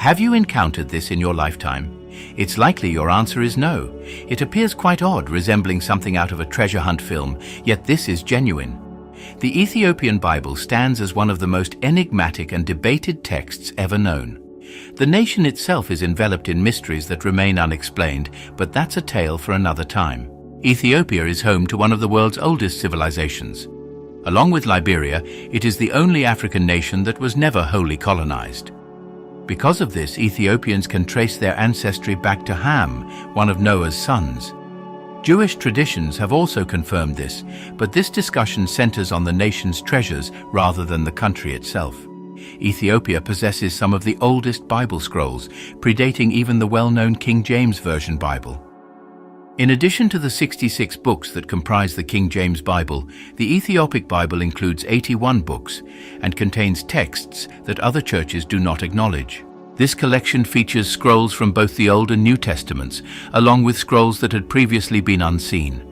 Have you encountered this in your lifetime? It's likely your answer is no. It appears quite odd, resembling something out of a treasure hunt film, yet this is genuine. The Ethiopian Bible stands as one of the most enigmatic and debated texts ever known. The nation itself is enveloped in mysteries that remain unexplained, but that's a tale for another time. Ethiopia is home to one of the world's oldest civilizations. Along with Liberia, it is the only African nation that was never wholly colonized. Because of this, Ethiopians can trace their ancestry back to Ham, one of Noah's sons. Jewish traditions have also confirmed this, but this discussion centers on the nation's treasures rather than the country itself. Ethiopia possesses some of the oldest Bible scrolls, predating even the well-known King James Version Bible. In addition to the 66 books that comprise the King James Bible, the Ethiopic Bible includes 81 books and contains texts that other churches do not acknowledge. This collection features scrolls from both the Old and New Testaments, along with scrolls that had previously been unseen.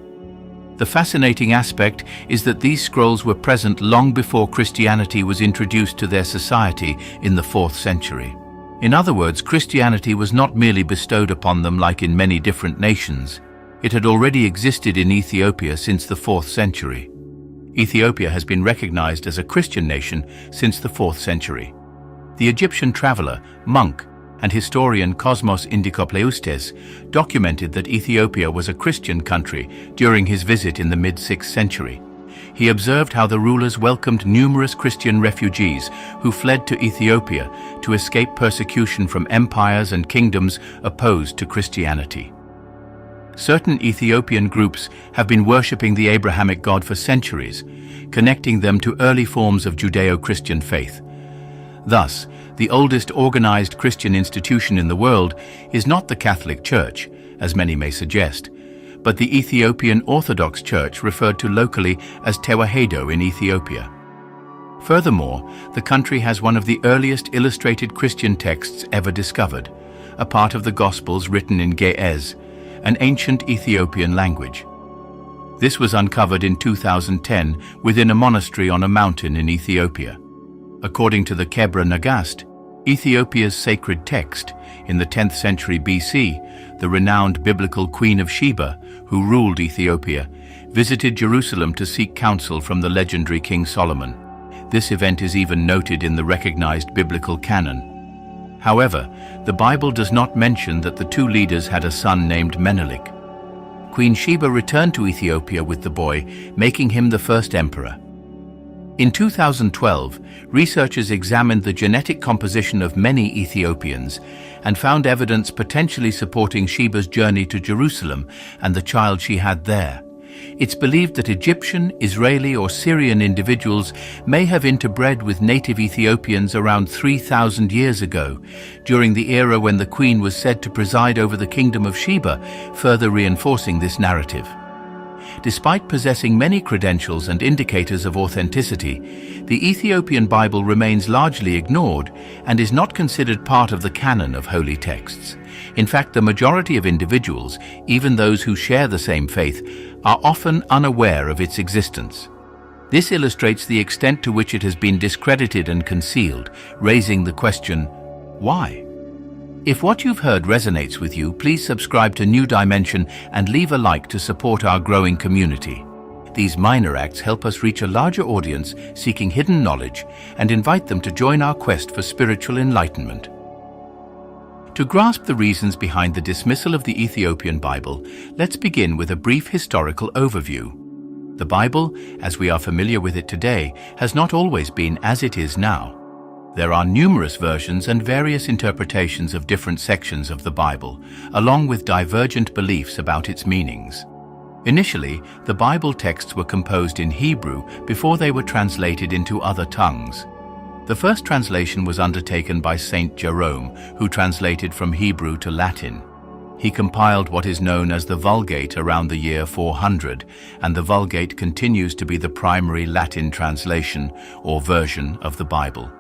The fascinating aspect is that these scrolls were present long before Christianity was introduced to their society in the 4th century. In other words, Christianity was not merely bestowed upon them like in many different nations. It had already existed in Ethiopia since the 4th century. Ethiopia has been recognized as a Christian nation since the 4th century. The Egyptian traveler, monk, and historian Cosmos Indicopleustes documented that Ethiopia was a Christian country during his visit in the mid-6th century. He observed how the rulers welcomed numerous Christian refugees who fled to Ethiopia to escape persecution from empires and kingdoms opposed to Christianity. Certain Ethiopian groups have been worshipping the Abrahamic God for centuries, connecting them to early forms of Judeo-Christian faith. Thus, the oldest organized Christian institution in the world is not the Catholic Church, as many may suggest, but the Ethiopian Orthodox Church referred to locally as Tewahedo in Ethiopia. Furthermore, the country has one of the earliest illustrated Christian texts ever discovered, a part of the Gospels written in Ge'ez, an ancient Ethiopian language. This was uncovered in 2010 within a monastery on a mountain in Ethiopia. According to the Kebra Nagast, Ethiopia's sacred text, in the 10th century BC, the renowned biblical Queen of Sheba, who ruled Ethiopia, visited Jerusalem to seek counsel from the legendary King Solomon. This event is even noted in the recognized biblical canon. However, the Bible does not mention that the two leaders had a son named Menelik. Queen Sheba returned to Ethiopia with the boy, making him the first emperor. In 2012, researchers examined the genetic composition of many Ethiopians and found evidence potentially supporting Sheba's journey to Jerusalem and the child she had there. It's believed that Egyptian, Israeli, or Syrian individuals may have interbred with native Ethiopians around 3,000 years ago, during the era when the queen was said to preside over the kingdom of Sheba, further reinforcing this narrative. Despite possessing many credentials and indicators of authenticity, the Ethiopian Bible remains largely ignored and is not considered part of the canon of holy texts. In fact, the majority of individuals, even those who share the same faith, are often unaware of its existence. This illustrates the extent to which it has been discredited and concealed, raising the question, why? If what you've heard resonates with you, please subscribe to New Dimension and leave a like to support our growing community. These minor acts help us reach a larger audience seeking hidden knowledge and invite them to join our quest for spiritual enlightenment. To grasp the reasons behind the dismissal of the Ethiopian Bible, let's begin with a brief historical overview. The Bible, as we are familiar with it today, has not always been as it is now. There are numerous versions and various interpretations of different sections of the Bible, along with divergent beliefs about its meanings. Initially, the Bible texts were composed in Hebrew before they were translated into other tongues. The first translation was undertaken by Saint Jerome, who translated from Hebrew to Latin. He compiled what is known as the Vulgate around the year 400, and the Vulgate continues to be the primary Latin translation or version of the Bible.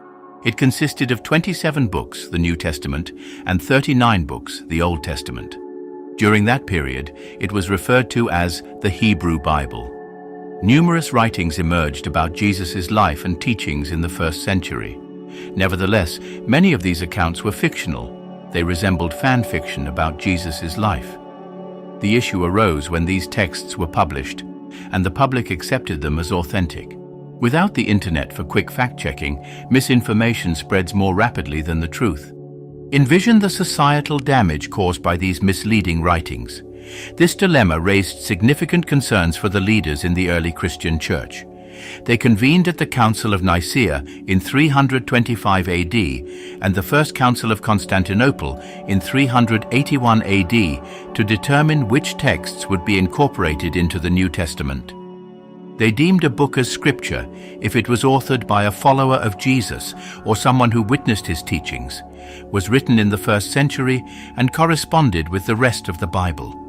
It consisted of 27 books, the New Testament, and 39 books, the Old Testament. During that period, it was referred to as the Hebrew Bible. Numerous writings emerged about Jesus' life and teachings in the first century. Nevertheless, many of these accounts were fictional. They resembled fan fiction about Jesus' life. The issue arose when these texts were published, and the public accepted them as authentic. Without the internet for quick fact-checking, misinformation spreads more rapidly than the truth. Envision the societal damage caused by these misleading writings. This dilemma raised significant concerns for the leaders in the early Christian church. They convened at the Council of Nicaea in 325 AD and the First Council of Constantinople in 381 AD to determine which texts would be incorporated into the New Testament. They deemed a book as scripture if it was authored by a follower of Jesus or someone who witnessed his teachings, was written in the first century, and corresponded with the rest of the Bible.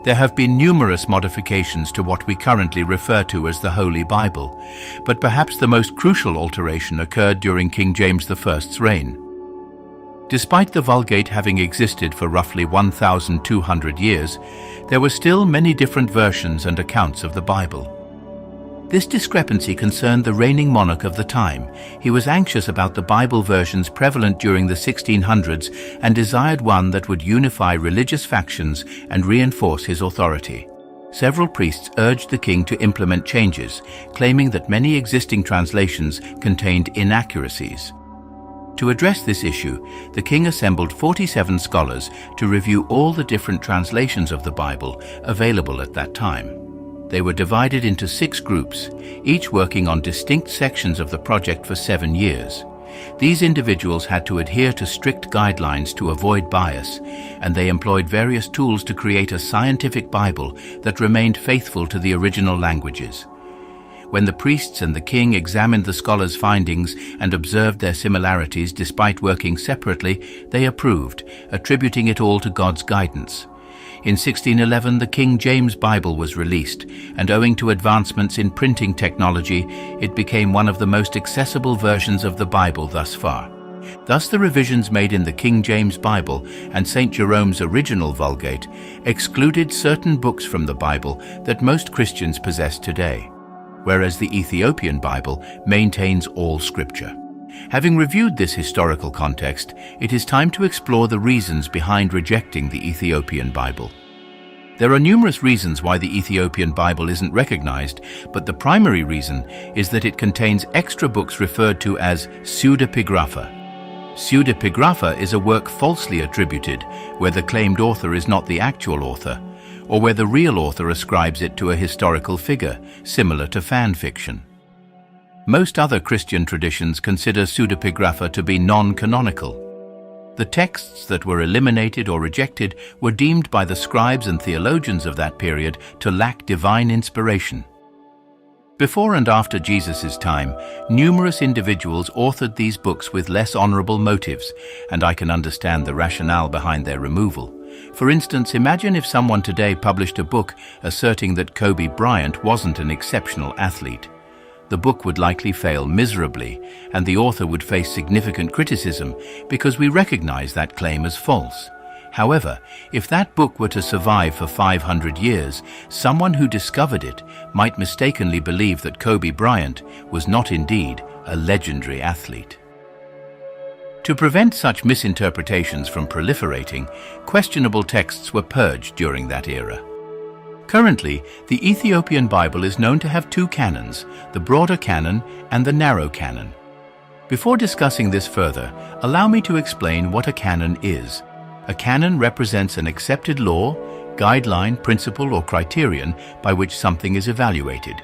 There have been numerous modifications to what we currently refer to as the Holy Bible, but perhaps the most crucial alteration occurred during King James I's reign. Despite the Vulgate having existed for roughly 1,200 years, there were still many different versions and accounts of the Bible. This discrepancy concerned the reigning monarch of the time. He was anxious about the Bible versions prevalent during the 1600s and desired one that would unify religious factions and reinforce his authority. Several priests urged the king to implement changes, claiming that many existing translations contained inaccuracies. To address this issue, the king assembled 47 scholars to review all the different translations of the Bible available at that time. They were divided into 6 groups, each working on distinct sections of the project for 7 years. These individuals had to adhere to strict guidelines to avoid bias, and they employed various tools to create a scientific Bible that remained faithful to the original languages. When the priests and the king examined the scholars' findings and observed their similarities despite working separately, they approved, attributing it all to God's guidance. In 1611, the King James Bible was released, and owing to advancements in printing technology, it became one of the most accessible versions of the Bible thus far. Thus, the revisions made in the King James Bible and St. Jerome's original Vulgate excluded certain books from the Bible that most Christians possess today, whereas the Ethiopian Bible maintains all Scripture. Having reviewed this historical context, it is time to explore the reasons behind rejecting the Ethiopian Bible. There are numerous reasons why the Ethiopian Bible isn't recognized, but the primary reason is that it contains extra books referred to as pseudepigrapha. Pseudepigrapha is a work falsely attributed, where the claimed author is not the actual author, or where the real author ascribes it to a historical figure, similar to fan fiction. Most other Christian traditions consider pseudepigrapha to be non-canonical. The texts that were eliminated or rejected were deemed by the scribes and theologians of that period to lack divine inspiration. Before and after Jesus' time, numerous individuals authored these books with less honorable motives, and I can understand the rationale behind their removal. For instance, imagine if someone today published a book asserting that Kobe Bryant wasn't an exceptional athlete. The book would likely fail miserably, and the author would face significant criticism because we recognize that claim as false. However, if that book were to survive for 500 years, someone who discovered it might mistakenly believe that Kobe Bryant was not indeed a legendary athlete. To prevent such misinterpretations from proliferating, questionable texts were purged during that era. Currently, the Ethiopian Bible is known to have 2 canons, the broader canon and the narrow canon. Before discussing this further, allow me to explain what a canon is. A canon represents an accepted law, guideline, principle, or criterion by which something is evaluated.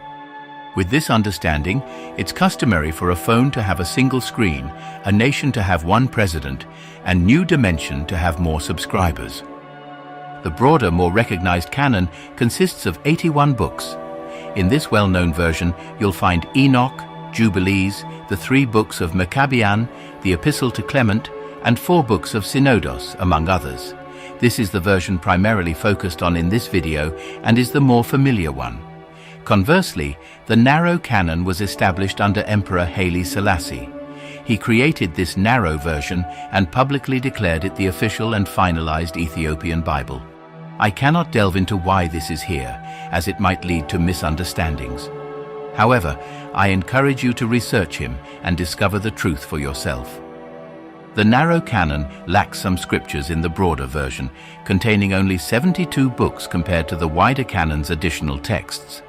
With this understanding, it's customary for a phone to have a single screen, a nation to have 1 president, and New Dimension to have more subscribers. The broader, more recognized canon consists of 81 books. In this well-known version, you'll find Enoch, Jubilees, the 3 books of Maccabean, the Epistle to Clement, and 4 books of Synodos, among others. This is the version primarily focused on in this video and is the more familiar one. Conversely, the narrow canon was established under Emperor Haile Selassie. He created this narrow version and publicly declared it the official and finalized Ethiopian Bible. I cannot delve into why this is here, as it might lead to misunderstandings. However, I encourage you to research him and discover the truth for yourself. The narrow canon lacks some scriptures in the broader version, containing only 72 books compared to the wider canon's additional texts.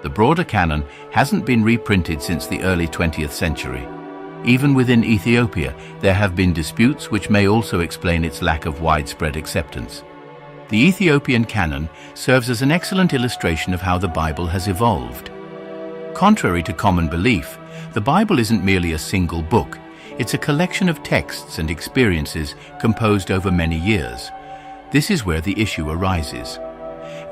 The broader canon hasn't been reprinted since the early 20th century. Even within Ethiopia, there have been disputes which may also explain its lack of widespread acceptance. The Ethiopian canon serves as an excellent illustration of how the Bible has evolved. Contrary to common belief, the Bible isn't merely a single book. It's a collection of texts and experiences composed over many years. This is where the issue arises.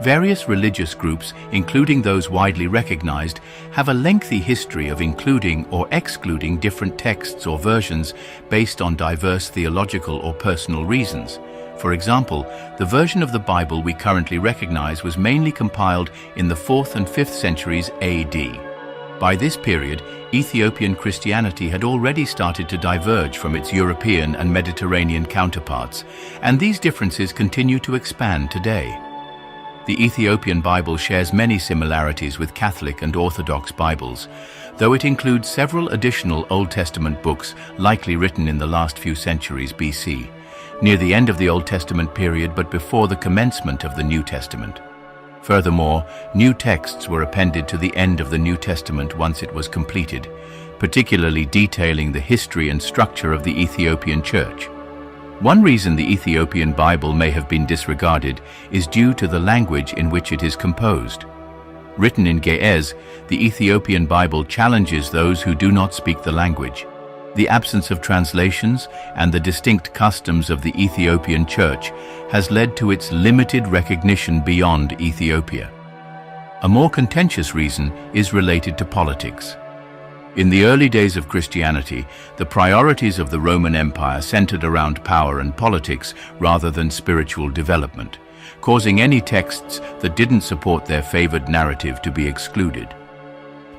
Various religious groups, including those widely recognized, have a lengthy history of including or excluding different texts or versions based on diverse theological or personal reasons. For example, the version of the Bible we currently recognize was mainly compiled in the 4th and 5th centuries AD. By this period, Ethiopian Christianity had already started to diverge from its European and Mediterranean counterparts, and these differences continue to expand today. The Ethiopian Bible shares many similarities with Catholic and Orthodox Bibles, though it includes several additional Old Testament books likely written in the last few centuries BC, near the end of the Old Testament period but before the commencement of the New Testament. Furthermore, new texts were appended to the end of the New Testament once it was completed, particularly detailing the history and structure of the Ethiopian Church. One reason the Ethiopian Bible may have been disregarded is due to the language in which it is composed. Written in Ge'ez, the Ethiopian Bible challenges those who do not speak the language. The absence of translations and the distinct customs of the Ethiopian Church has led to its limited recognition beyond Ethiopia. A more contentious reason is related to politics. In the early days of Christianity, the priorities of the Roman Empire centered around power and politics rather than spiritual development, causing any texts that didn't support their favored narrative to be excluded.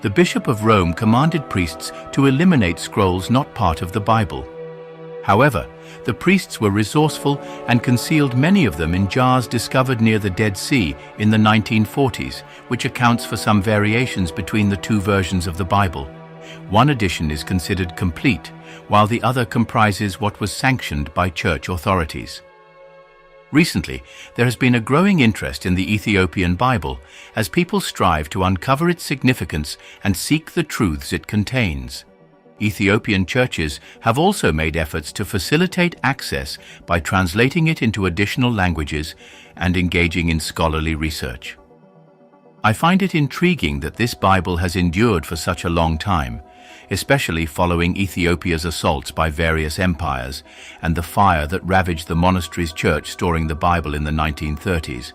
The Bishop of Rome commanded priests to eliminate scrolls not part of the Bible. However, the priests were resourceful and concealed many of them in jars discovered near the Dead Sea in the 1940s, which accounts for some variations between the two versions of the Bible. One edition is considered complete, while the other comprises what was sanctioned by church authorities. Recently, there has been a growing interest in the Ethiopian Bible as people strive to uncover its significance and seek the truths it contains. Ethiopian churches have also made efforts to facilitate access by translating it into additional languages and engaging in scholarly research. I find it intriguing that this Bible has endured for such a long time, especially following Ethiopia's assaults by various empires and the fire that ravaged the monastery's church storing the Bible in the 1930s.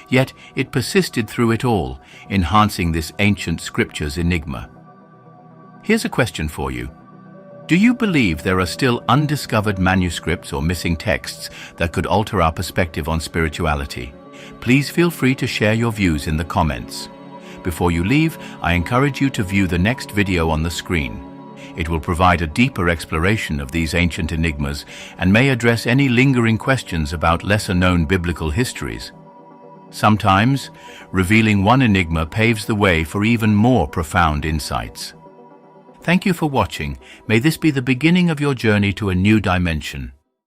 Yet it persisted through it all, enhancing this ancient scripture's enigma. Here's a question for you. Do you believe there are still undiscovered manuscripts or missing texts that could alter our perspective on spirituality? Please feel free to share your views in the comments. Before you leave, I encourage you to view the next video on the screen. It will provide a deeper exploration of these ancient enigmas and may address any lingering questions about lesser-known biblical histories. Sometimes, revealing one enigma paves the way for even more profound insights. Thank you for watching. May this be the beginning of your journey to a new dimension.